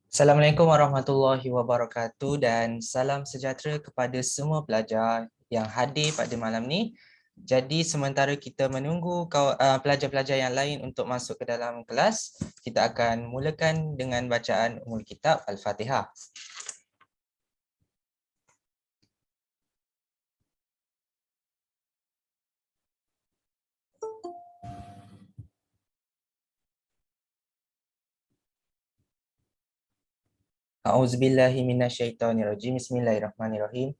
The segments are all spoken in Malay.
Assalamualaikum warahmatullahi wabarakatuh dan salam sejahtera kepada semua pelajar yang hadir pada malam ni. Jadi sementara kita menunggu pelajar-pelajar yang lain untuk masuk ke dalam kelas, kita akan mulakan dengan bacaan Ummul Kitab Al-Fatihah. A'udzubillahi minasyaitonirrajim. Bismillahirrahmanirrahim.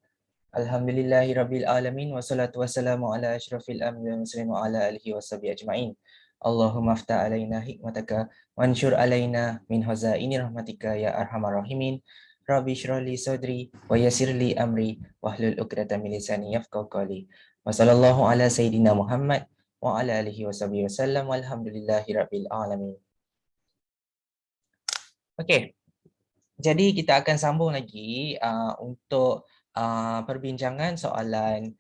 Alhamdulillahirabbil alamin wassalatu wassalamu ala asyrafil anbiya'i wal mursalin wa ala alihi washabihi ajmain. Allahumma aftah alaina hikmataka wanshur alaina min hazaini rahmatika ya arhamar rahimin. Rabbi shrah li sadri wa yassir li amri wahlul 'uqdatam min lisani yafqahu qawli. Wa sallallahu ala sayidina Muhammad wa ala alihi washabihi wasallam walhamdulillahirabbil alamin. Okey. Jadi kita akan sambung lagi untuk perbincangan soalan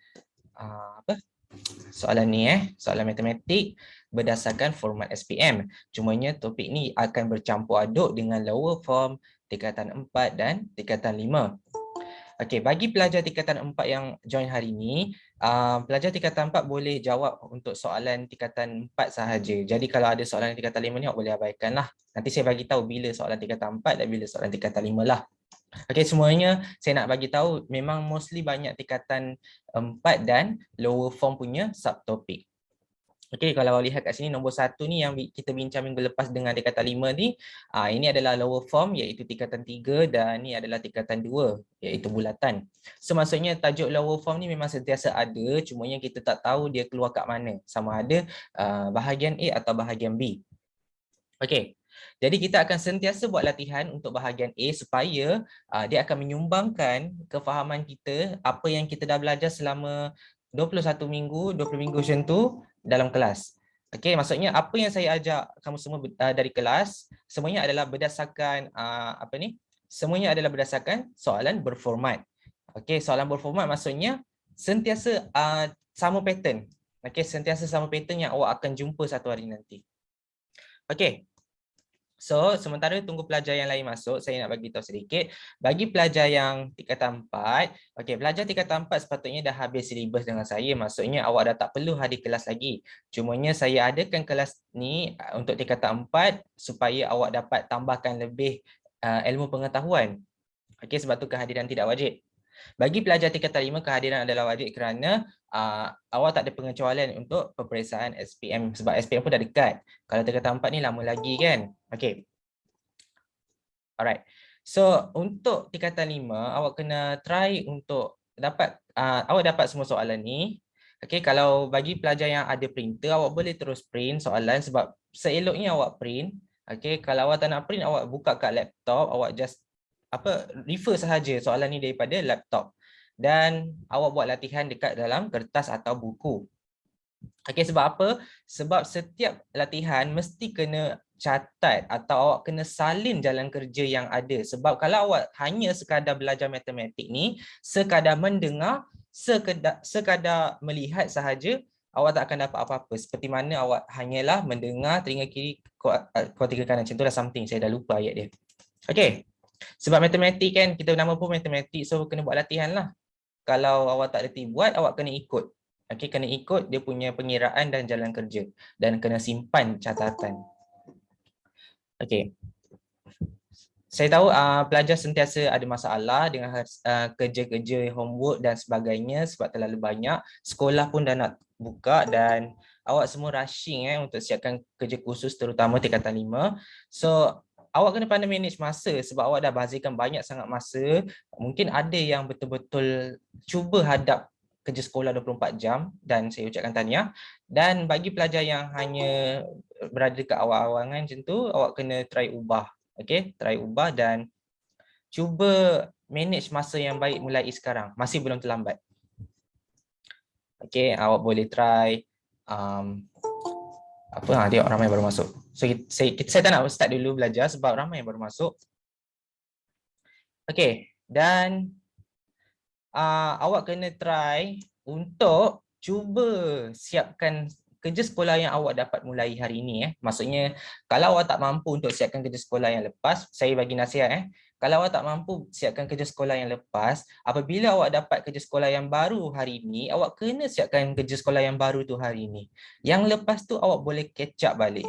soalan ni soalan matematik berdasarkan format SPM. Cumanya topik ni akan bercampur aduk dengan lower form, tingkatan 4 dan tingkatan 5. Okey, bagi pelajar tingkatan 4 yang join hari ini, pelajar tingkatan 4 boleh jawab untuk soalan tingkatan 4 sahaja. Jadi kalau ada soalan tingkatan 5 ni, awak boleh abaikanlah. Nanti saya bagi tahu bila soalan tingkatan 4 dan bila soalan tingkatan 5 lah. Okey, semuanya saya nak bagi tahu memang mostly banyak tingkatan 4 dan lower form punya subtopik. Okey, kalau lihat kat sini nombor 1 ni yang kita bincang minggu lepas dengan tingkatan 5 ni, ini adalah lower form iaitu tingkatan 3 dan ni adalah tingkatan 2 iaitu bulatan. So maksudnya tajuk lower form ni memang sentiasa ada, cuma yang kita tak tahu dia keluar kat mana. Sama ada bahagian A atau bahagian B. Okey. Jadi kita akan sentiasa buat latihan untuk bahagian A supaya dia akan menyumbangkan kefahaman kita apa yang kita dah belajar selama 21 minggu, 20 minggu macam tu dalam kelas. Okey, maksudnya apa yang saya ajak kamu semua dari kelas semuanya adalah berdasarkan semuanya adalah berdasarkan soalan berformat. Okey, soalan berformat maksudnya sentiasa sama pattern. Okey, sentiasa sama pattern yang awak akan jumpa satu hari nanti. Okey. So, sementara tunggu pelajar yang lain masuk, saya nak bagi tahu sedikit. Bagi pelajar yang tingkatan 4, okey, pelajar tingkatan 4 sepatutnya dah habis silibus dengan saya. Maksudnya awak dah tak perlu hadir kelas lagi. Cumanya saya adakan kelas ni untuk tingkatan 4 supaya awak dapat tambahkan lebih ilmu pengetahuan. Okey, sebab tu kehadiran tidak wajib. Bagi pelajar tingkatan 5, kehadiran adalah wajib kerana awak tak ada pengecualian untuk peperiksaan SPM sebab SPM pun dah dekat. Kalau tingkatan 4 ni lama lagi kan. Okey. Alright. So untuk tingkatan 5, awak kena try untuk dapat awak dapat semua soalan ni. Okey, kalau bagi pelajar yang ada printer, awak boleh terus print soalan sebab seeloknya awak print. Okey, kalau awak tak nak print, awak buka kat laptop, awak just refer sahaja soalan ni daripada laptop dan awak buat latihan dekat dalam kertas atau buku. Okey, sebab apa? Sebab setiap latihan mesti kena catat atau awak kena salin jalan kerja yang ada. Sebab kalau awak hanya sekadar belajar matematik ni, sekadar mendengar, sekadar melihat sahaja, awak tak akan dapat apa-apa. Seperti mana awak hanyalah mendengar telinga kiri kuat telinga kanan. Macam tu lah something, saya dah lupa ayat dia. Okey. Sebab matematik kan, kita nama pun matematik, so kena buat latihan lah. Kalau awak tak reti buat, awak kena ikut. Okey, kena ikut dia punya pengiraan dan jalan kerja. Dan kena simpan catatan. Okey. Saya tahu pelajar sentiasa ada masalah dengan kerja-kerja, homework dan sebagainya sebab terlalu banyak. Sekolah pun dah nak buka dan awak semua rushing untuk siapkan kerja khusus terutama tingkatan 5. So, awak kena pandai manage masa sebab awak dah bazirkan banyak sangat masa. Mungkin ada yang betul-betul cuba hadap kerja sekolah 24 jam dan saya ucapkan tahniah. Dan bagi pelajar yang hanya berada dekat awal-awangan macam tu, awak kena try ubah. Okey, try ubah dan cuba manage masa yang baik mulai sekarang. Masih belum terlambat. Okey, awak boleh try tengok ramai baru masuk. So saya tak nak start dulu belajar sebab ramai yang baru masuk. Okey, dan awak kena try untuk cuba siapkan kerja sekolah yang awak dapat mulai hari ini. Maksudnya, kalau awak tak mampu untuk siapkan kerja sekolah yang lepas, saya bagi nasihat. Kalau awak tak mampu siapkan kerja sekolah yang lepas, apabila awak dapat kerja sekolah yang baru hari ini, awak kena siapkan kerja sekolah yang baru tu hari ini. Yang lepas tu awak boleh catch up balik.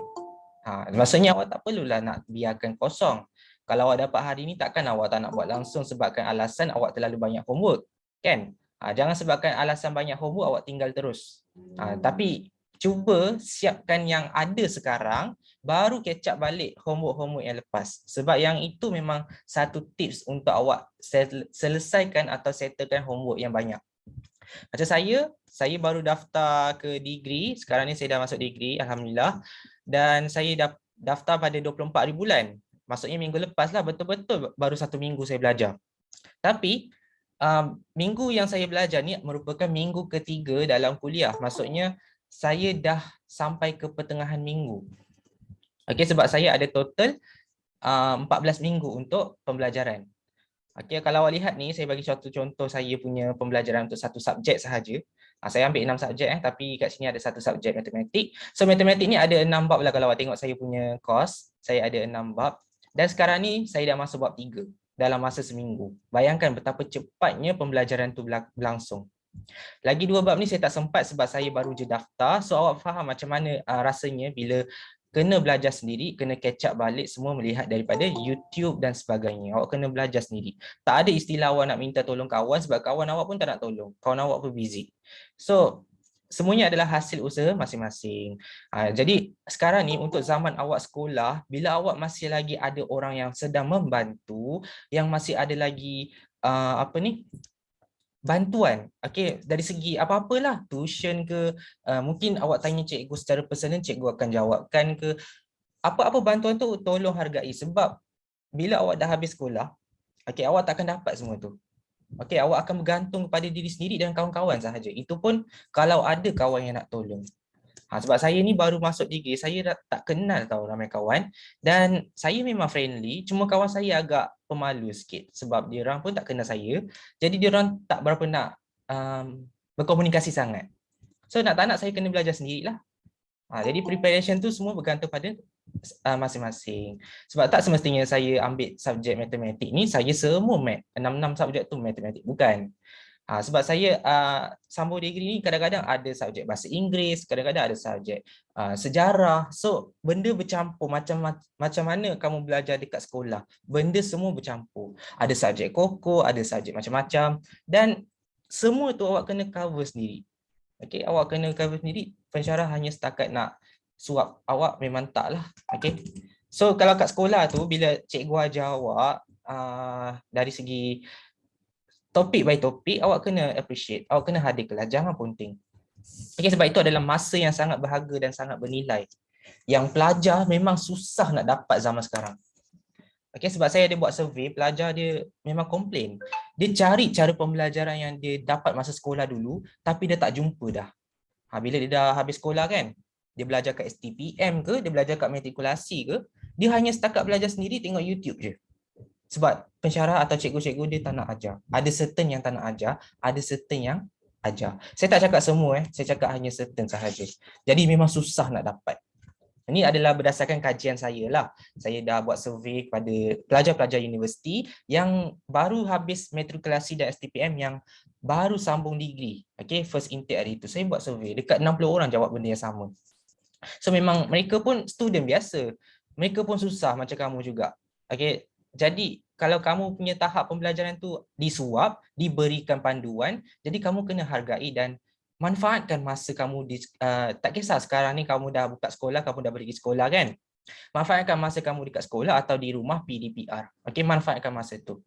Maksudnya awak tak perlulah nak biarkan kosong. Kalau awak dapat hari ini, takkan awak tak nak buat langsung sebabkan alasan awak terlalu banyak homework. Kan? Jangan sebabkan alasan banyak homework awak tinggal terus. Tapi cuba siapkan yang ada sekarang, baru catch up balik homework-homework yang lepas. Sebab yang itu memang satu tips untuk awak selesaikan atau settlekan homework yang banyak. Macam saya baru daftar ke degree. Sekarang ni saya dah masuk degree, Alhamdulillah. Dan saya daftar pada 24 hari bulan. Maksudnya minggu lepas lah, betul-betul baru 1 minggu saya belajar. Tapi minggu yang saya belajar ni merupakan minggu ketiga dalam kuliah. Maksudnya saya dah sampai ke pertengahan minggu. Okey, sebab saya ada total 14 minggu untuk pembelajaran. Okey, kalau awak lihat ni, saya bagi suatu contoh saya punya pembelajaran untuk satu subjek sahaja. Saya ambil 6 subjek tapi kat sini ada satu subjek matematik. So matematik ni ada 6 bab lah kalau awak tengok saya punya course. Saya ada 6 bab. Dan sekarang ni saya dah masuk bab 3 dalam masa seminggu. Bayangkan betapa cepatnya pembelajaran tu berlangsung. Lagi 2 bab ni saya tak sempat sebab saya baru je daftar. So awak faham macam mana rasanya bila kena belajar sendiri, kena catch up balik semua melihat daripada YouTube dan sebagainya. Awak kena belajar sendiri. Tak ada istilah awak nak minta tolong kawan sebab kawan awak pun tak nak tolong. Kawan awak pun busy. So semuanya adalah hasil usaha masing-masing. Jadi sekarang ni untuk zaman awak sekolah, bila awak masih lagi ada orang yang sedang membantu, yang masih ada lagi bantuan, okey, dari segi apa-apalah, tuition ke, mungkin awak tanya cikgu secara personal, cikgu akan jawabkan ke, apa-apa bantuan tu tolong hargai sebab bila awak dah habis sekolah, okey, awak takkan dapat semua tu. Okey, awak akan bergantung kepada diri sendiri dan kawan-kawan sahaja. Itu pun kalau ada kawan yang nak tolong. Sebab saya ni baru masuk degree, saya tak kenal tahu ramai kawan dan saya memang friendly, cuma kawan saya agak pemalu sikit sebab dia orang pun tak kenal saya. Jadi dia orang tak berapa nak berkomunikasi sangat. So nak tak nak saya kena belajar sendirilah. Jadi preparation tu semua bergantung pada masing-masing. Sebab tak semestinya saya ambil subjek matematik ni, saya semua mat. 6 subjek tu matematik, bukan. Sebab saya sambung degree ni kadang-kadang ada subjek bahasa Inggeris, kadang-kadang ada subjek sejarah. So benda bercampur, macam mana kamu belajar dekat sekolah. Benda semua bercampur. Ada subjek koko, ada subjek macam-macam dan semua tu awak kena cover sendiri. Okey, awak kena cover sendiri. Pensyarah hanya setakat nak suap awak memang taklah. Okey. So kalau kat sekolah tu bila cikgu ajar awak dari segi topik by topik, awak kena appreciate, awak kena hadir kelas, jangan ponting. Okey, sebab itu adalah masa yang sangat berharga dan sangat bernilai. Yang pelajar memang susah nak dapat zaman sekarang. Okey, sebab saya ada buat survey, pelajar dia memang komplain. Dia cari cara pembelajaran yang dia dapat masa sekolah dulu, tapi dia tak jumpa dah. Bila dia dah habis sekolah kan, dia belajar kat STPM ke, dia belajar kat matrikulasi ke, dia hanya setakat belajar sendiri tengok YouTube je. Sebab pensyarah atau cikgu-cikgu dia tak nak ajar. Ada certain yang tak nak ajar, ada certain yang ajar. Saya tak cakap semua, saya cakap hanya certain sahaja. Jadi memang susah nak dapat. Ini adalah berdasarkan kajian saya lah. Saya dah buat survey kepada pelajar-pelajar universiti yang baru habis matrikulasi dan STPM yang baru sambung degree. Okay, first intake hari itu. Saya buat survey. Dekat 60 orang jawab benda yang sama. So memang mereka pun student biasa. Mereka pun susah macam kamu juga. Okay, jadi kalau kamu punya tahap pembelajaran tu disuap, diberikan panduan, jadi kamu kena hargai dan manfaatkan masa kamu tak kisah sekarang ni kamu dah buka sekolah, kamu dah pergi sekolah kan. Manfaatkan masa kamu dekat sekolah atau di rumah PDPR. Okey, manfaatkan masa tu.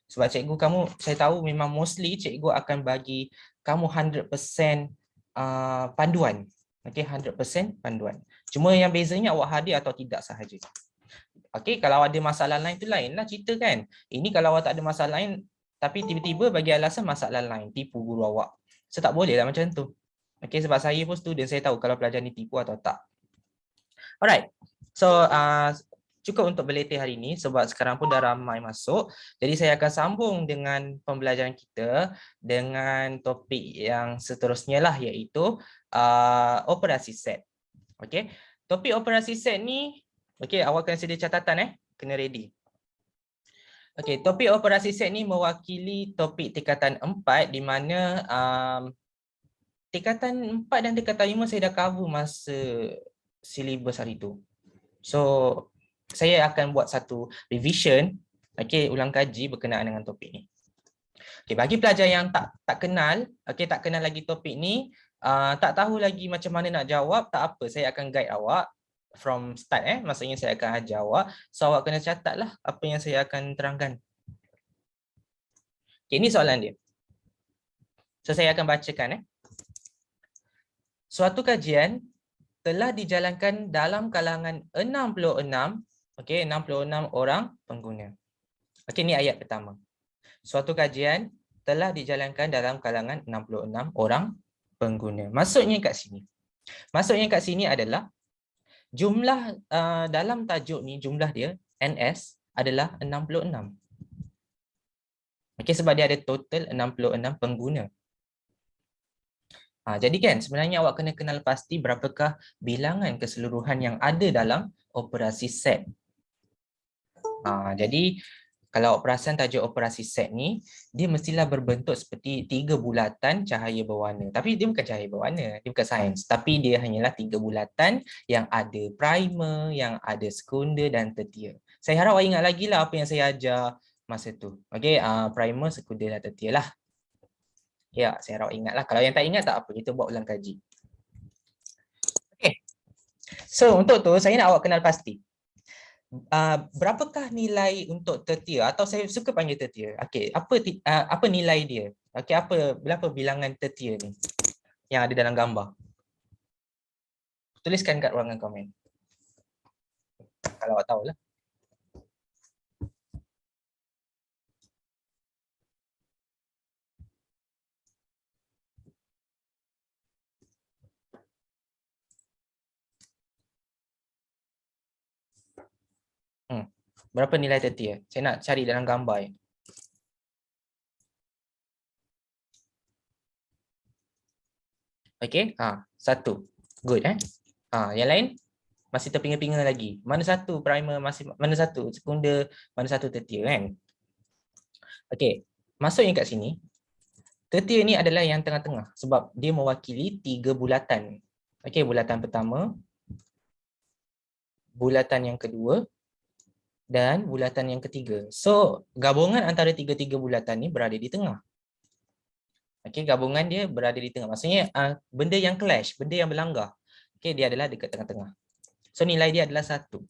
Sebab cikgu kamu, saya tahu memang mostly cikgu akan bagi kamu 100% panduan. Okey, 100% panduan. Cuma yang bezanya awak hadir atau tidak sahaja. Okey, kalau ada masalah lain tu lainlah cerita kan. Ini kalau awak tak ada masalah lain tapi tiba-tiba bagi alasan masalah lain, tipu guru awak. So tak boleh lah macam tu. Okay, sebab saya pun student, saya tahu kalau pelajar ni tipu atau tak. Alright. So cukup untuk berlatih hari ini sebab sekarang pun dah ramai masuk. Jadi saya akan sambung dengan pembelajaran kita dengan topik yang seterusnya lah, iaitu operasi set. Okey. Topik operasi set ni, okey, awak kena sedia catatan kena ready. Okey, topik operasi set ni mewakili topik tingkatan 4 di mana tingkatan 4 dan tingkatan 5 saya dah cover masa silibus hari tu. So, saya akan buat satu revision, okey, ulang kaji berkenaan dengan topik ni. Okey, bagi pelajar yang tak kenal, okey, tak kenal lagi topik ni, tak tahu lagi macam mana nak jawab, tak apa, saya akan guide awak from start maksudnya saya akan ajar awak. So awak kena catatlah apa yang saya akan terangkan. Okey, ini soalan dia. So saya akan bacakan Suatu kajian telah dijalankan dalam kalangan 66, okey, 66 orang pengguna. Okey, ini ayat pertama. Suatu kajian telah dijalankan dalam kalangan 66 orang pengguna. Maksudnya kat sini. Maksudnya kat sini adalah jumlah dalam tajuk ni, jumlah dia NS adalah 66. Okey, sebab dia ada total 66 pengguna. Jadi kan sebenarnya awak kena kenal pasti berapakah bilangan keseluruhan yang ada dalam operasi set. Jadi kalau perasan tajuk operasi set ni, dia mestilah berbentuk seperti 3 bulatan cahaya berwarna. Tapi dia bukan cahaya berwarna, dia bukan sains. Tapi dia hanyalah 3 bulatan yang ada primer, yang ada sekunder dan tertier. Saya harap awak ingat lagi lah apa yang saya ajar masa tu. Okey, primer, sekunder dan tertier lah. Ya, saya harap ingat lah. Kalau yang tak ingat tak apa, kita buat ulang kaji. Okey. So untuk tu saya nak awak kenal pasti. Berapakah nilai untuk tertier, atau saya suka panggil tertier. Okey, apa nilai dia? Okey, berapa bilangan tertier ni yang ada dalam gambar? Tuliskan kat ruangan komen. Kalau awak tahulah. Berapa nilai tertier? Saya nak cari dalam gambar ya. Okey, 1. Good yang lain masih terpinga-pinga lagi. Mana satu primer, mana satu sekunder, mana satu tertier kan? Okey, maksudnya kat sini tertier ni adalah yang tengah-tengah sebab dia mewakili 3 bulatan. Okey, bulatan pertama, bulatan yang kedua dan bulatan yang ketiga. So, gabungan antara tiga-tiga bulatan ni berada di tengah. Okey, gabungan dia berada di tengah. Maksudnya benda yang clash, benda yang berlanggar. Okey, dia adalah dekat tengah-tengah. So, nilai dia adalah 1.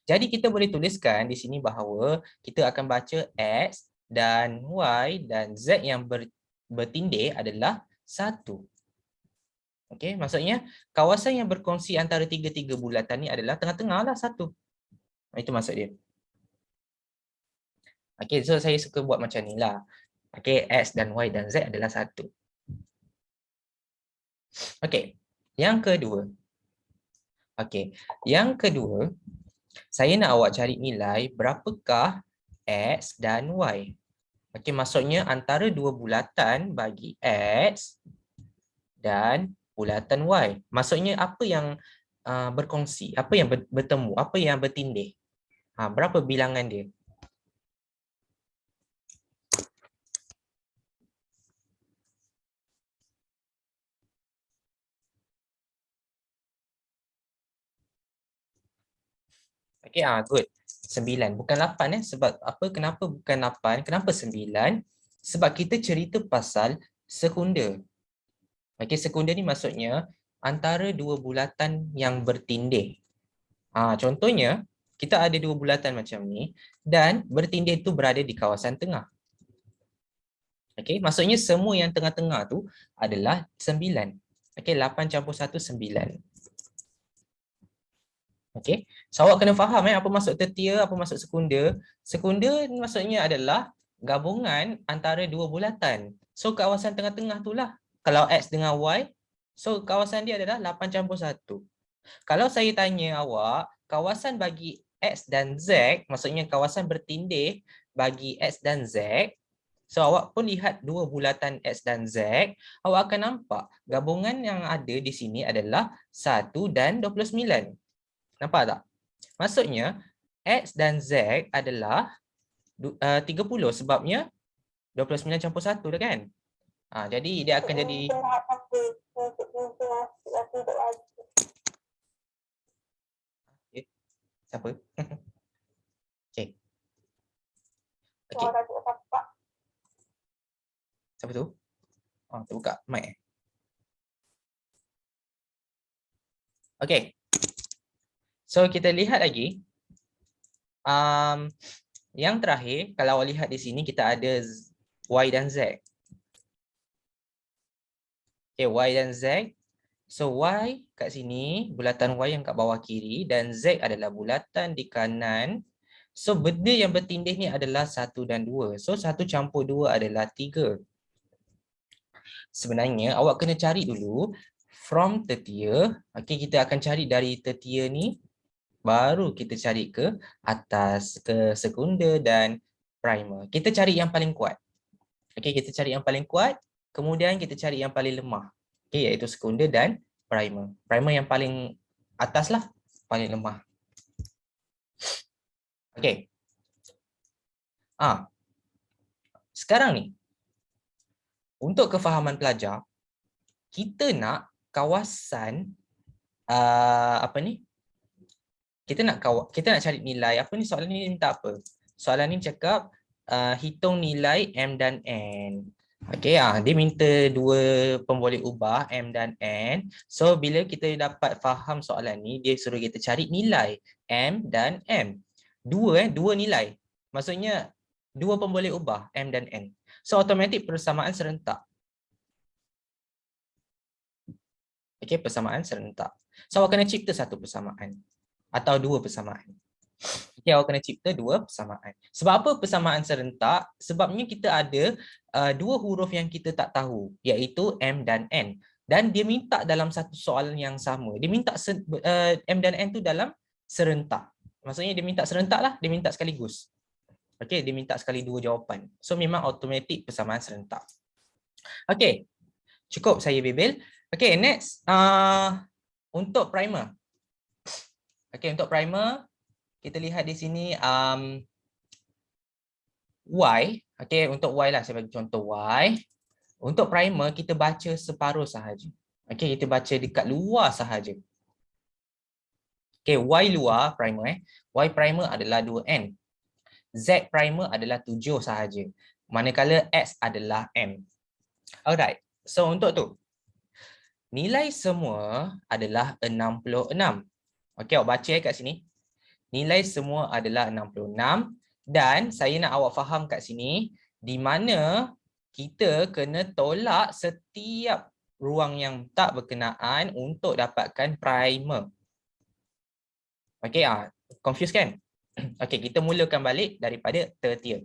Jadi, kita boleh tuliskan di sini bahawa kita akan baca X dan Y dan Z yang bertindih adalah 1. Okey, maksudnya kawasan yang berkongsi antara tiga-tiga bulatan ni adalah tengah-tengah lah 1. Itu maksud dia. Okey, so saya suka buat macam ni lah. Okey, X dan Y dan Z adalah 1. Okey, yang kedua. Okey, yang kedua, saya nak awak cari nilai berapakah X dan Y. Okey, maksudnya antara dua bulatan bagi X dan bulatan Y. Maksudnya apa yang berkongsi, apa yang bertemu, apa yang bertindih. Berapa bilangan dia? Okey, good. 9, bukan 8 sebab apa? Kenapa bukan 8? Kenapa 9? Sebab kita cerita pasal sekunder. Okey, sekunder ni maksudnya antara dua bulatan yang bertindih. Contohnya, kita ada dua bulatan macam ni dan bertindih tu berada di kawasan tengah. Okey, maksudnya semua yang tengah-tengah tu adalah 9. Okey, 8 campur 1, 9. Okey, so awak kena faham apa maksud tertier, apa maksud sekunder. Sekunder maksudnya adalah gabungan antara dua bulatan. So kawasan tengah-tengah itulah. Kalau X dengan Y, so kawasan dia adalah 8 campur 1. Kalau saya tanya awak, kawasan bagi X dan Z, maksudnya kawasan bertindih bagi X dan Z. So awak pun lihat dua bulatan X dan Z, awak akan nampak gabungan yang ada di sini adalah 1 dan 29. Nampak tak? Maksudnya X dan Z adalah 30 sebabnya 29 campur 1 dah kan? Jadi dia akan jadi okay. Siapa? Okay. Okay. Siapa tu? Terbuka mic. Okay. So kita lihat lagi. Yang terakhir, kalau awak lihat di sini kita ada Y dan Z. Okay, Y dan Z. So Y kat sini, bulatan Y yang kat bawah kiri dan Z adalah bulatan di kanan. So benda yang bertindih ni adalah 1 dan 2. So 1 campur 2 adalah 3. Sebenarnya awak kena cari dulu from tertia. Okay, kita akan cari dari tertia ni. Baru kita cari ke atas, ke sekunder dan primer. Kita cari yang paling kuat. Okay, kita cari yang paling kuat. Kemudian kita cari yang paling lemah. Okay, iaitu sekunder dan primer. Primer yang paling atas lah, paling lemah. Okay. Sekarang ni, untuk kefahaman pelajar, kita nak kawasan apa ni? Kita nak cari nilai apa ni, soalan ni minta apa? Soalan ni cakap hitung nilai M dan N. Okey, dia minta dua pemboleh ubah M dan N. So bila kita dapat faham soalan ni, dia suruh kita cari nilai M dan M. Dua nilai. Maksudnya dua pemboleh ubah M dan N. So automatik persamaan serentak. Okey, persamaan serentak. So awak kena cipta satu persamaan atau dua persamaan. Okay, awak kena cipta dua persamaan. Sebab apa persamaan serentak? Sebabnya kita ada dua huruf yang kita tak tahu, iaitu M dan N. Dan dia minta dalam satu soalan yang sama. Dia minta M dan N tu dalam serentak. Maksudnya dia minta serentak lah, dia minta sekaligus. Okay, dia minta sekali dua jawapan. So memang automatik persamaan serentak. Okay, cukup saya bebel. Okay, next. Untuk primer. Okay, untuk primer, kita lihat di sini Y. Okay, untuk Y lah, saya bagi contoh Y. Untuk primer, kita baca separuh sahaja. Okay, kita baca dekat luar sahaja. Okay, Y luar primer. Y primer adalah 2N. Z primer adalah 7 sahaja. Manakala X adalah M. Alright, so untuk tu, nilai semua adalah 66. Okay, awak baca kat sini. Nilai semua adalah 66 dan saya nak awak faham kat sini di mana kita kena tolak setiap ruang yang tak berkenaan untuk dapatkan primer. Okey, confused kan? Okey, kita mulakan balik daripada tertia.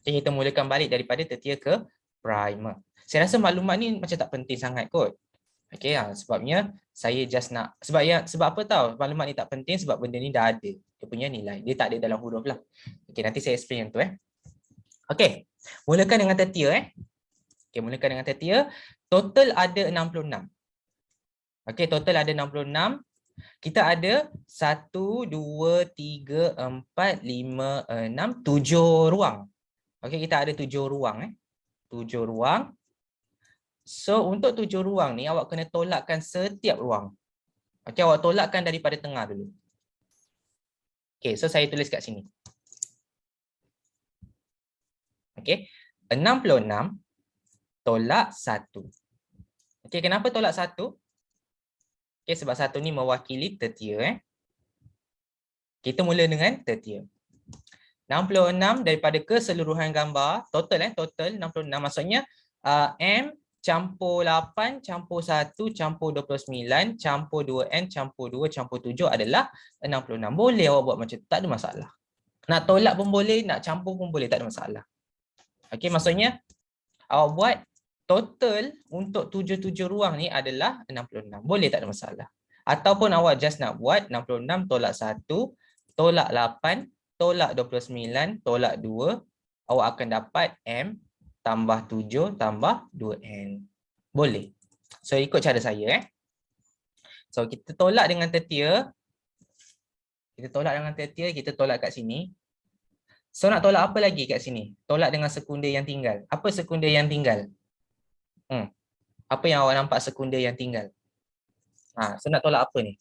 Okay, kita mulakan balik daripada tertia ke primer. Saya rasa maklumat ni macam tak penting sangat kot. Okey, sebabnya saya just nak sebab apa tahu maklumat ni tak penting sebab benda ni dah ada. Dia punya nilai. Dia tak ada dalam huruf lah. Okey, nanti saya explain yang tu Okey. Mulakan dengan tertia Okey, mulakan dengan tertia. Total ada 66. Okey, total ada 66. Kita ada 1 2 3 4 5 6 7 ruang. Okey, kita ada 7 ruang 7 ruang. So untuk 7 ruang ni awak kena tolakkan setiap ruang. Okey, awak tolakkan daripada tengah dulu. Okey, so saya tulis kat sini. Okey, 66 tolak 1. Okey, kenapa tolak 1? Okey, sebab 1 ni mewakili tertia Kita mula dengan tertia. 66 daripada keseluruhan gambar, total total 66 maksudnya M campur 8 campur 1 campur 29 campur 2N campur 2 campur 7 adalah 66. Boleh awak buat macam tu, tak ada masalah. Nak tolak pun boleh, nak campur pun boleh, tak ada masalah. Okey, maksudnya awak buat total untuk 7 ruang ni adalah 66. Boleh, tak ada masalah. Ataupun awak just nak buat 66 tolak 1 tolak 8, tolak 29, tolak 2, awak akan dapat M tambah 7 tambah 2N. Boleh. So ikut cara saya. So kita tolak dengan tertia. Kita tolak kat sini. So nak tolak apa lagi kat sini? Tolak dengan sekunder yang tinggal. Apa sekunder yang tinggal? Apa yang awak nampak sekunder yang tinggal? So nak tolak apa ni?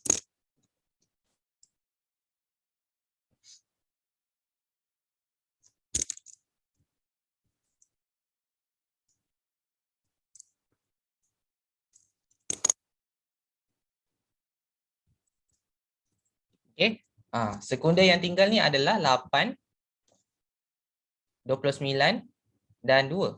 Okay. Sekunder yang tinggal ni adalah 8, 29 dan 2.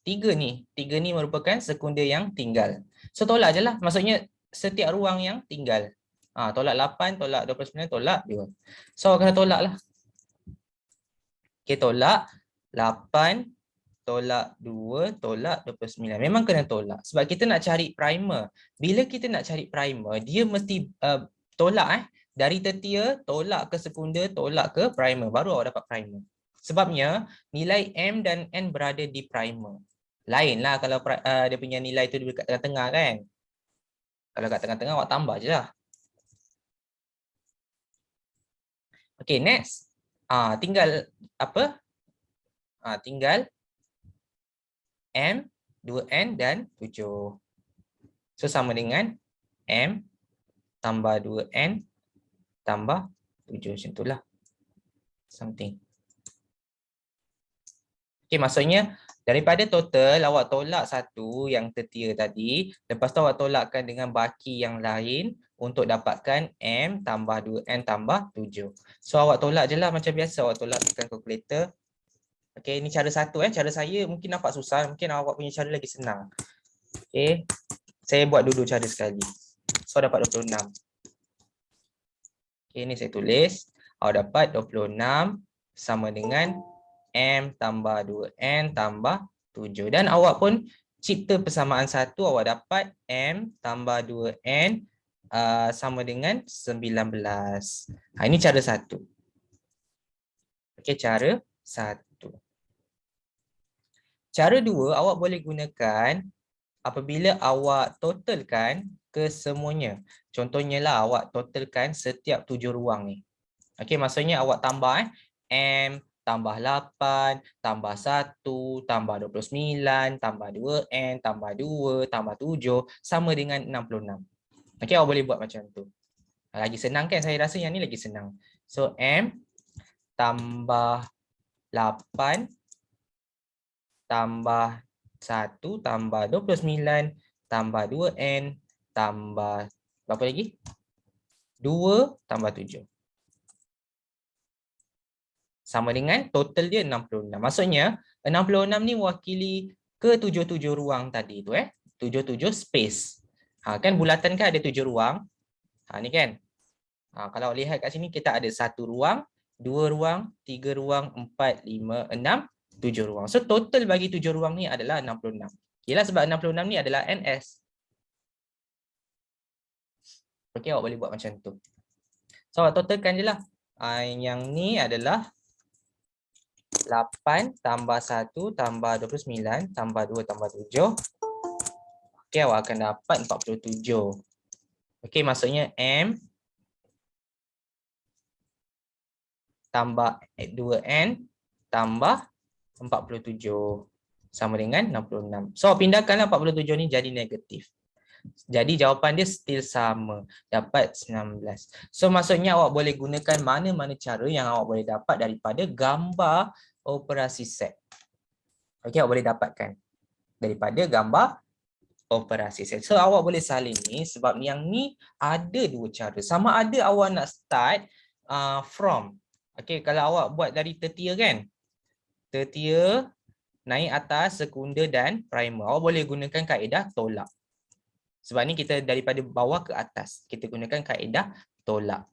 Tiga ni merupakan sekunder yang tinggal. So tolak je lah. Maksudnya setiap ruang yang tinggal. Tolak 8, tolak 29, tolak 2. So kena tolak lah. Okay, tolak 8, tolak 2, tolak 29. Memang kena tolak. Sebab kita nak cari primer. Bila kita nak cari primer, dia mesti tolak dari tertia, tolak ke sekunder, tolak ke primer. Baru awak dapat primer. Sebabnya nilai M dan N berada di primer. Lainlah kalau dia punya nilai tu dekat tengah-tengah kan. Kalau kat tengah-tengah awak tambah je lah. Okay, next. Tinggal apa? Tinggal M, 2N dan 7. So sama dengan M tambah 2N tambah 7. Macam itulah. Something. Okay, maksudnya daripada total awak tolak satu yang tertia tadi, lepas tu awak tolakkan dengan baki yang lain untuk dapatkan M tambah 2N tambah 7. So awak tolak je lah macam biasa, awak tolak dengan kalkulator. Okay, ini cara satu. Cara saya mungkin nampak susah, mungkin awak punya cara lagi senang. Okay, saya buat dulu cara sekali. So dapat 26. Okay, ini saya tulis. Awak dapat 26 sama dengan M tambah 2N tambah 7. Dan awak pun cipta persamaan satu, awak dapat M tambah 2N sama dengan 19. Ini cara satu. Okey, cara satu. Cara dua, awak boleh gunakan apabila awak totalkan kesemuanya. Contohnya lah, awak totalkan setiap 7 ruang ni. Okey, maksudnya awak tambah M tambah 8, tambah 1, tambah 29, tambah 2N, tambah 2, tambah 7, sama dengan 66. Okey, awak boleh buat macam tu. Lagi senang kan? Saya rasa yang ni lagi senang. So, M tambah 8, tambah 1, tambah 29, tambah 2N, tambah berapa lagi? 2, tambah 7. Sama dengan total dia 66. Maksudnya 66 ni mewakili ke 77 ruang tadi tu 77 space. Kan bulatan kan ada 7 ruang. Ni kan. Kalau lihat kat sini kita ada 1 ruang, 2 ruang, 3 ruang, 4, 5, 6, 7 ruang. So total bagi 7 ruang ni adalah 66. Yalah sebab 66 ni adalah NS. Okey, awak boleh buat macam tu. So awak totalkan je lah. Yang ni adalah 8 tambah 1 tambah 29 tambah 2 tambah 7. Okey, awak akan dapat 47. Okey, maksudnya M tambah 2N tambah 47 sama dengan 66. So pindahkanlah 47 ni jadi negatif. Jadi jawapan dia still sama, dapat 19. So maksudnya awak boleh gunakan mana-mana cara yang awak boleh dapat daripada gambar operasi set. Okey, awak boleh dapatkan daripada gambar operasi set. So awak boleh salin ni sebab yang ni ada dua cara. Sama ada awak nak start from. Okey, kalau awak buat dari tertia kan. Tertia naik atas sekunder dan primer. Awak boleh gunakan kaedah tolak. Sebab ni kita daripada bawah ke atas. Kita gunakan kaedah tolak.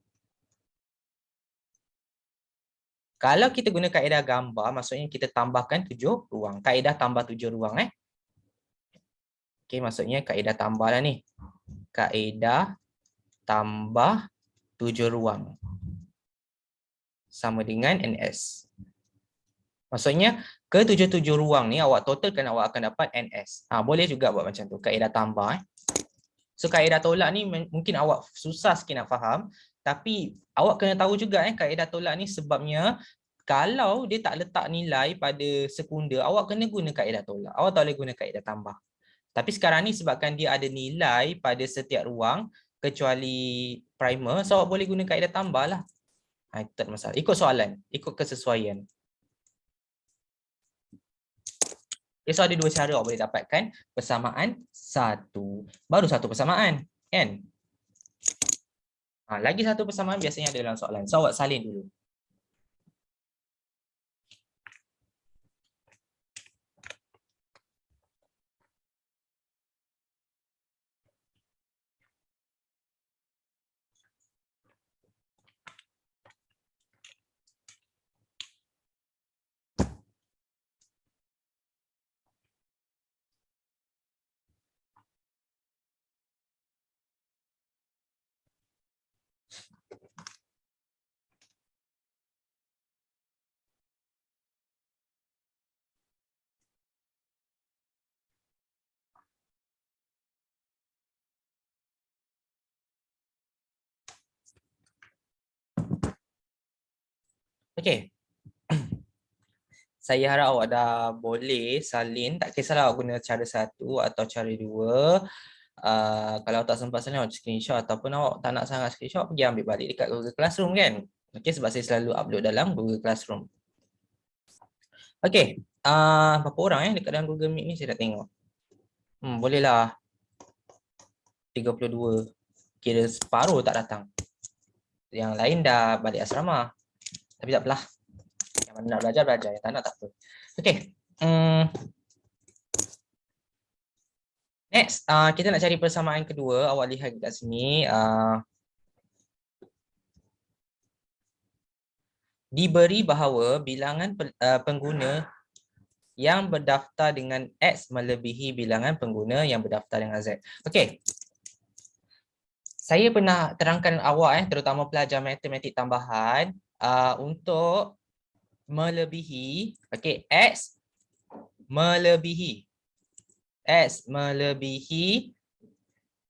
Kalau kita guna kaedah gambar, maksudnya kita tambahkan 7 ruang. Kaedah tambah 7 ruang. Okey, maksudnya kaedah tambah lah ni. Kaedah tambah 7 ruang. sama dengan NS. Maksudnya ke-7 ruang ni awak totalkan, awak akan dapat NS. Boleh juga buat macam tu, kaedah tambah. So kaedah tolak ni mungkin awak susah sikit nak faham, tapi awak kena tahu juga kaedah tolak ni sebabnya kalau dia tak letak nilai pada sekunda, awak kena guna kaedah tolak. Awak tak boleh guna kaedah tambah. Tapi sekarang ni sebabkan dia ada nilai pada setiap ruang kecuali primer, so awak boleh guna kaedah tambah lah. Itu tak masalah. Ikut soalan, ikut kesesuaian. So ada dua cara awak boleh dapatkan persamaan satu. Baru satu persamaan, kan? Lagi satu persamaan biasanya ada dalam soalan. So awak salin dulu. Okey. Saya harap awak dah boleh salin. Tak kisahlah awak guna cara satu atau cara dua. Kalau tak sempat salin, awak screenshot ataupun awak tak nak sangat screenshot, pergi ambil balik dekat Google Classroom kan. Okey, sebab saya selalu upload dalam Google Classroom. Okey, berapa orang dekat dalam Google Meet ni saya dah tengok. Bolehlah 32. Kira separuh tak datang. Yang lain dah balik asrama. Tapi tak apalah. Yang mana nak belajar, belajar. Yang tak nak, tak apa. Okey. Next, kita nak cari persamaan kedua. Awak lihat kat sini. Diberi bahawa bilangan pengguna yang berdaftar dengan X melebihi bilangan pengguna yang berdaftar dengan Z. Okey. Saya pernah terangkan awak, terutama pelajar matematik tambahan, untuk melebihi, okey, X melebihi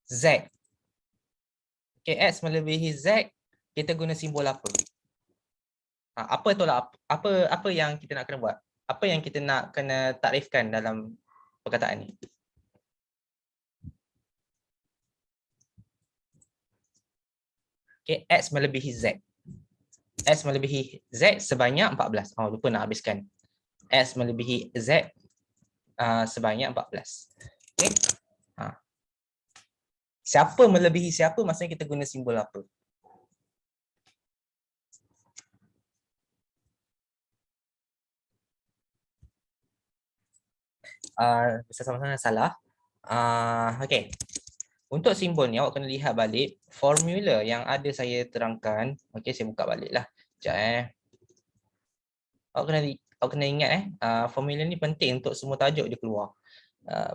Z. Okey, X melebihi Z, kita guna simbol apa? Apa tolak apa yang kita nak kena buat? Apa yang kita nak kena takrifkan dalam perkataan ni? Okay, X melebihi Z. X melebihi Z sebanyak 14. Lupa nak habiskan. X melebihi Z sebanyak 14. Okay. Siapa melebihi siapa, maksudnya kita guna simbol apa? Bersama-sama salah. Okey. Untuk simbol ni awak kena lihat balik formula yang ada saya terangkan. Okey, saya buka baliklah. Sekejap Awak kena ingat formula ni penting untuk semua tajuk dia keluar.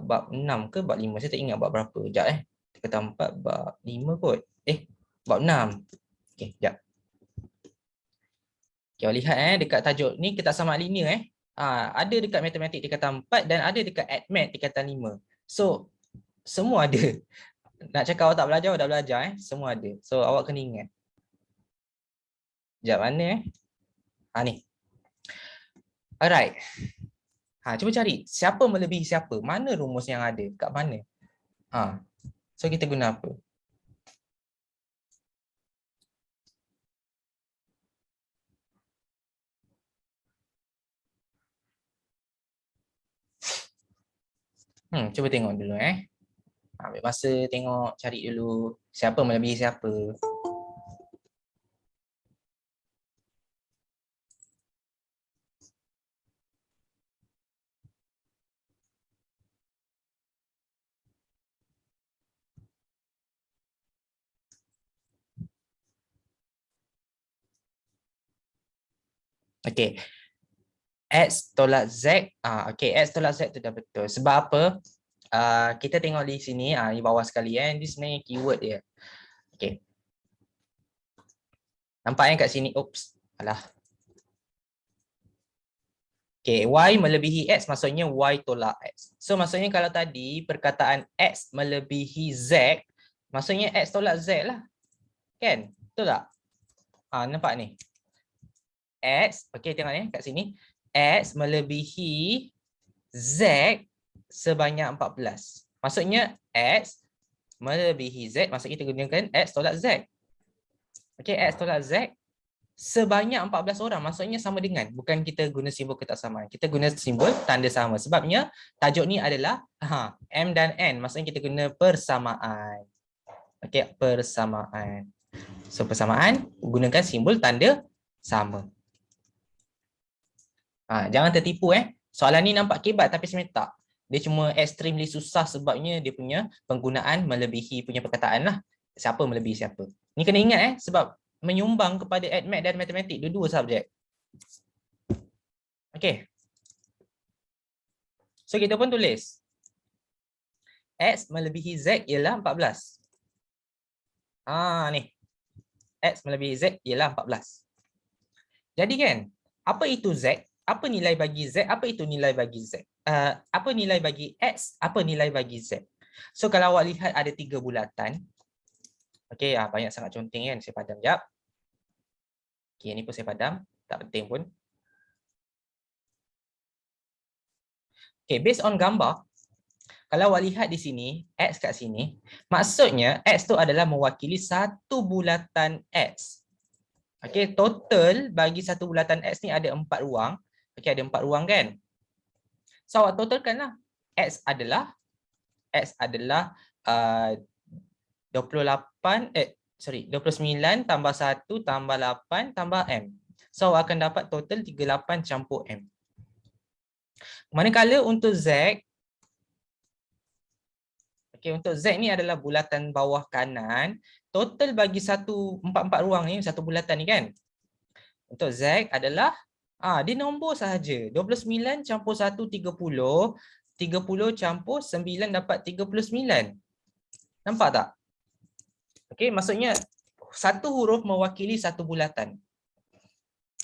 Bab 6 ke bab 5? Saya tak ingat bab berapa. Sekejap Kata 4 bab 5 kot. Bab 6. Okey, sekejap. Okay, awak lihat dekat tajuk ni kita sama linear ada dekat matematik tingkatan 4 dan ada dekat admat tingkatan 5. So semua ada. Nak cakap awak tak belajar, awak dah belajar semua ada. So awak kena ingat. Sekejap, mana ni. Alright. Cuba cari siapa melebihi siapa. Mana rumus yang ada? Kat mana? So kita guna apa? Cuba tengok dulu ambil masa tengok, cari dulu siapa melebihi siapa. Okey. X tolak Z. Okey, X tolak Z tu dah betul. Sebab apa? Kita tengok di sini, di bawah sekali ini sebenarnya keyword dia. Okey. Nampak kat sini, oops. Alah. Okay, Y melebihi X maksudnya Y tolak X. So maksudnya kalau tadi perkataan X melebihi Z, maksudnya X tolak Z lah. Kan? Betul tak? Nampak ni. X, okay tengok ni kat sini. X melebihi Z sebanyak 14. Maksudnya X melebihi Z, maksudnya kita gunakan X tolak Z. Okay, X tolak Z sebanyak 14 orang, maksudnya sama dengan, bukan kita guna simbol ketaksamaan, kita guna simbol tanda sama. Sebabnya tajuk ni adalah M dan N, maksudnya kita guna persamaan. Okey, persamaan. So persamaan gunakan simbol tanda sama. Jangan tertipu Soalan ni nampak kebat tapi sebenarnya tak. Dia cuma extremely susah sebabnya dia punya penggunaan melebihi punya perkataan lah. Siapa melebihi siapa. Ni kena ingat sebab menyumbang kepada AdMath dan matematik, dua-dua subjek. Okey. So kita pun tulis X melebihi Z ialah 14. Ni. X melebihi Z ialah 14. Jadi kan, apa itu Z? Apa nilai bagi Z? Apa itu nilai bagi Z? Apa nilai bagi X? Apa nilai bagi Z? So kalau awak lihat ada 3 bulatan. Okey, banyak sangat conteng kan. Saya padam jap. Okey, ni pun saya padam, tak penting pun. Okey, based on gambar, kalau awak lihat di sini, X kat sini, maksudnya X tu adalah mewakili satu bulatan X. Okey, total bagi satu bulatan X ni ada 4 ruang. Okey, ada 4 ruang kan? So awak totalkanlah. X adalah 29 tambah 1 tambah 8 tambah M. So awak akan dapat total 38 campur M. Manakala untuk Z, okey, untuk Z ni adalah bulatan bawah kanan, total bagi empat ruang ni, satu bulatan ni kan. Untuk Z adalah dia nombor sahaja. 29 campur 1 30, 30 campur 9 dapat 39. Nampak tak? Okey, maksudnya satu huruf mewakili satu bulatan.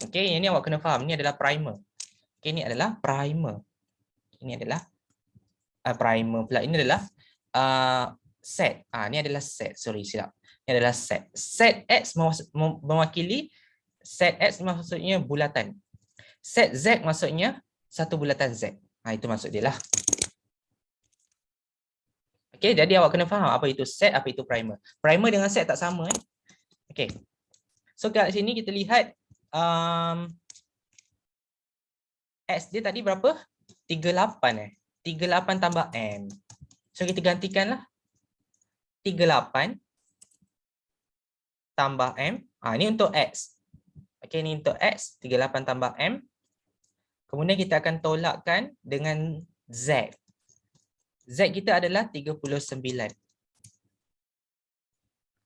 Okey, yang ni awak kena faham. Ni adalah primer. Okey, ni adalah primer. Ini adalah primer pula. Ini adalah set. Ni adalah set. Sorry, silap. Ini adalah set. Set X mewakili, set X maksudnya bulatan. Set Z maksudnya satu bulatan Z. Itu maksud dia lah. Okey, jadi awak kena faham apa itu set, apa itu primer. Primer dengan set tak sama. Okey. So kat sini kita lihat X dia tadi berapa? 38 38 tambah M. So kita gantikanlah. 38 tambah M. Ini untuk X. Okey, ini untuk X. 38 tambah M. Kemudian kita akan tolakkan dengan Z. Z kita adalah 39.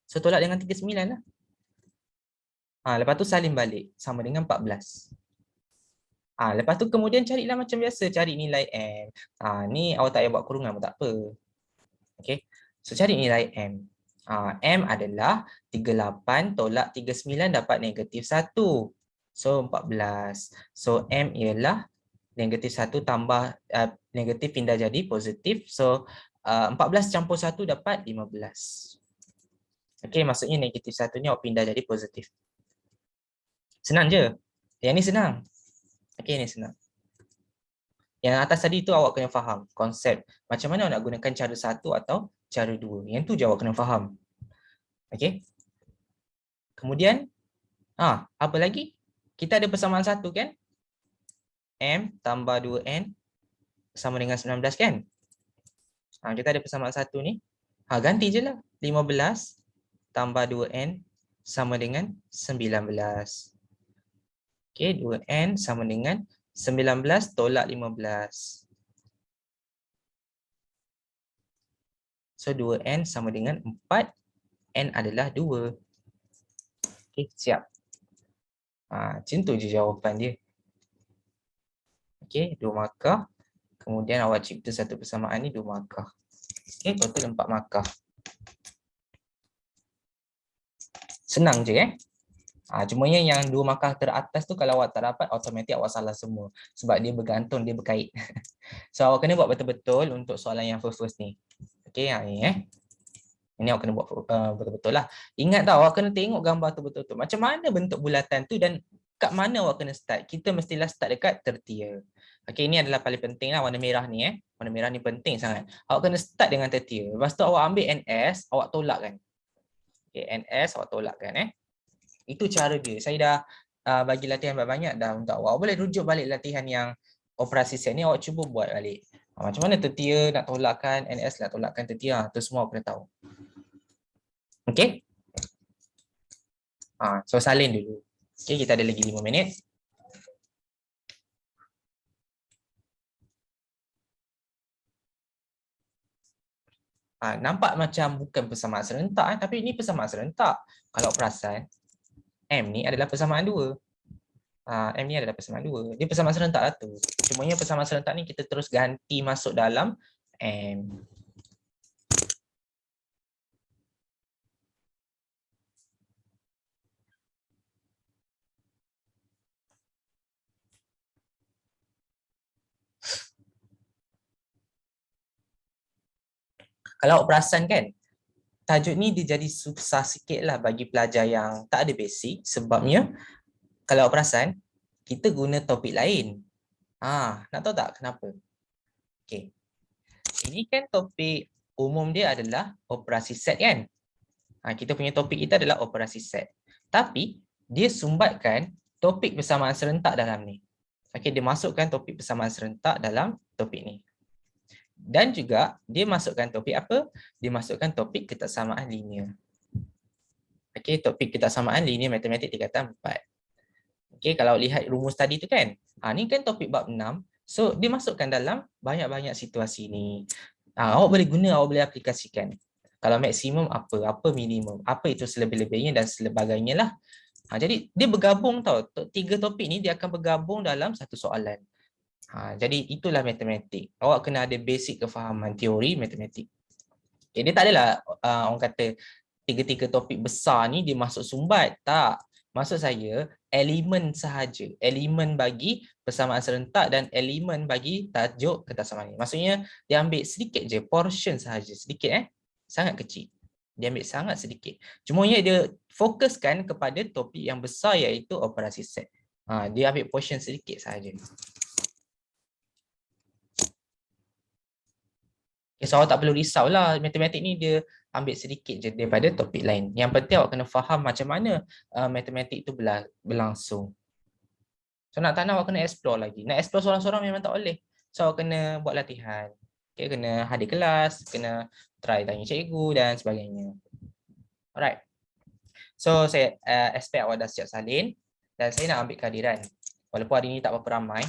So tolak dengan 39 lah. Lepas tu salin balik. Sama dengan 14. Lepas tu kemudian carilah macam biasa. Cari nilai M. Ni awak tak payah buat kurungan pun tak apa. Okay. So cari nilai M. M adalah 38 tolak 39 dapat negatif 1. So 14. So M ialah negatif 1 tambah negatif pindah jadi positif. So 14 campur 1 dapat 15. Okay, maksudnya negatif 1 ni awak pindah jadi positif. Senang je. Yang ni senang. Okay, ni senang. Yang atas tadi tu awak kena faham konsep. Macam mana awak nak gunakan cara 1 atau cara 2. Yang tu je awak kena faham. Okay. Kemudian, apa lagi? Kita ada persamaan 1 kan? M tambah 2N sama dengan 19 kan? Kita ada persamaan 1 ni. Ganti je lah. 15 tambah 2N sama dengan 19. Okay, 2N sama dengan 19 tolak 15. So 2N sama dengan 4. N adalah 2. Okay, siap. Macam tu je jawapan dia. Okay, 2 markah. Kemudian awak cipta satu persamaan ni 2 markah. Okay, total 4 markah. Senang je Cumanya yang 2 markah teratas tu kalau awak tak dapat, automatik awak salah semua. Sebab dia bergantung, dia berkait. So awak kena buat betul-betul untuk soalan yang first ni. Okey, ni Ini awak kena buat betul-betul lah. Ingat tau, awak kena tengok gambar tu betul-betul. Macam mana bentuk bulatan tu dan kat mana awak kena start. Kita mestilah start dekat tertia. Okey, ini adalah paling penting lah, warna merah ni. Warna merah ni penting sangat. Awak kena start dengan tertia. Lepas tu awak ambil NS, awak tolakkan. Okay, NS awak tolakkan. Itu cara dia. Saya dah bagi latihan banyak dah untuk awak. Awak boleh rujuk balik latihan yang operasi set ni, awak cuba buat balik. Macam mana tertia nak tolakkan, NS nak tolakkan tertia. Tu semua awak kena tahu. Okey. So salin dulu. Okey, kita ada lagi 5 minit. Nampak macam bukan persamaan serentak, tapi ini persamaan serentak. Kalau perasan, M ni adalah persamaan 2. M ni adalah persamaan 2. Dia persamaan serentak lah tu. Cumanya persamaan serentak ni kita terus ganti masuk dalam M. Kalau perasan kan, tajuk ni dia jadi susah sikit lah bagi pelajar yang tak ada basic. Sebabnya, kalau perasan, kita guna topik lain. Nak tahu tak kenapa? Okay. Ini kan topik umum dia adalah operasi set kan? Kita punya topik kita adalah operasi set. Tapi, dia sumbatkan topik persamaan serentak dalam ni. Okay, dia masukkan topik persamaan serentak dalam topik ni. Dan juga dia masukkan topik apa? Dia masukkan topik ketaksamaan linear. Okey, topik ketaksamaan linear matematik tingkatan 4. Okey, kalau lihat rumus tadi tu kan. Ni kan topik bab 6. So dia masukkan dalam banyak-banyak situasi ni. Awak boleh guna, awak boleh aplikasikan. Kalau maksimum apa, apa minimum, apa itu selebih-lebihnya dan sebagainya lah. Jadi dia bergabung tau. 3 topik ni dia akan bergabung dalam satu soalan. Jadi itulah matematik. Awak kena ada basic kefahaman teori matematik. Okay, dia tak adalah orang kata 3 topik besar ni dia masuk sumbat. Tak. Maksud saya elemen sahaja. Elemen bagi persamaan serentak dan elemen bagi tajuk ketaksamaan ni. Maksudnya dia ambil sedikit je, portion sahaja. Sedikit sangat kecil. Dia ambil sangat sedikit. Cumanya dia fokuskan kepada topik yang besar iaitu operasi set. Dia ambil portion sedikit sahaja. So awak tak perlu risau lah, matematik ni dia ambil sedikit je daripada topik lain. Yang penting awak kena faham macam mana matematik tu berlangsung. So nak tak nak awak kena explore lagi. Nak explore seorang-seorang memang tak boleh. So awak kena buat latihan. Okay, kena hadir kelas, kena try tanya cikgu dan sebagainya. Alright. So saya expect awak dah siap salin dan saya nak ambil kehadiran. Walaupun hari ni tak berapa ramai.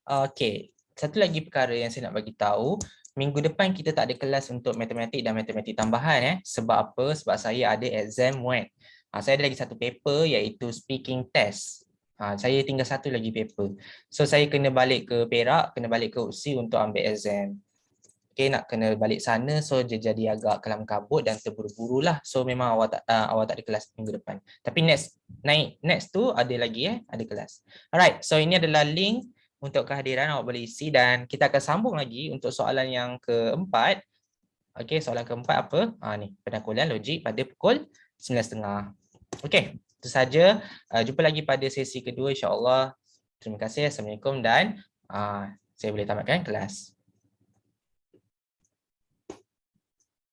Okey, satu lagi perkara yang saya nak bagi tahu, minggu depan kita tak ada kelas untuk matematik dan matematik tambahan Sebab apa? Sebab saya ada exam WAT. Saya ada lagi satu paper iaitu speaking test. Saya tinggal satu lagi paper. So saya kena balik ke Perak, kena balik ke UPSI untuk ambil exam. Okay, nak kena balik sana, so dia jadi agak kelam kabut dan terburu-buru lah. So memang awak tak ada kelas minggu depan. Tapi next tu ada lagi ada kelas. Alright, so ini adalah link untuk kehadiran, awak boleh isi dan kita akan sambung lagi untuk soalan yang keempat. Okey, soalan keempat apa? Ni, pendangkulan logik pada pukul 9.30. Okey, itu saja. Jumpa lagi pada sesi kedua insya-Allah. Terima kasih. Assalamualaikum dan saya boleh tamatkan kelas.